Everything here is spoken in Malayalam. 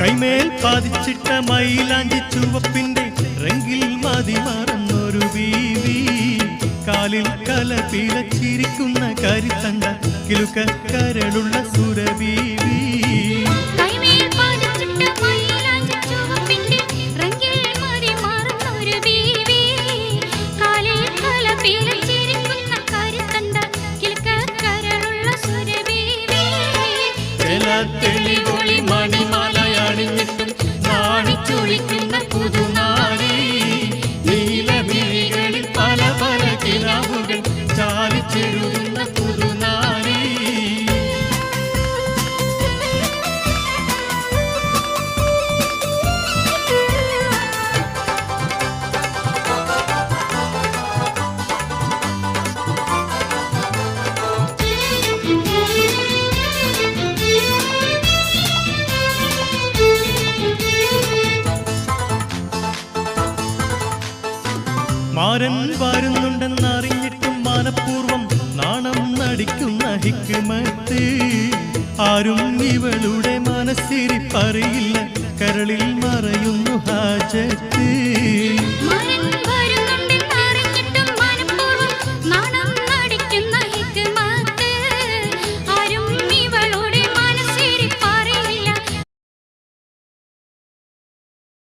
കൈമേൽ പാതിച്ചിട്ട മൈലാഞ്ചി ചുവപ്പിന്റെ റെങ്കിൽ മതി മറന്നൊരു ബീവി കാലിൽ കലപിലച്ചിരിക്കുന്ന കരിത്തണ്ട കിലുക്കരളുള്ള സുരബീവി തെളിവൊളി മണിമലയണിഞ്ഞിട്ടും നാണിച്ചൊളിക്കുന്ന പുതുനാരി നീലമിഴികളിൽ പല പല കിനാവുകൾ ചാലിച്ചെഴുതുന്ന പുതുനാരി മാരൻ വരുന്നുണ്ടെന്നറിഞ്ഞിട്ടും മനഃപൂർവം നാണം നടിക്കുന്ന ഹിക്മത്ത് ആരും ഇവളുടെ മനസ്സിരിപ്പറിയില്ല കരളിൽ മറയുന്നു ഹാജത്ത്. മാരൻ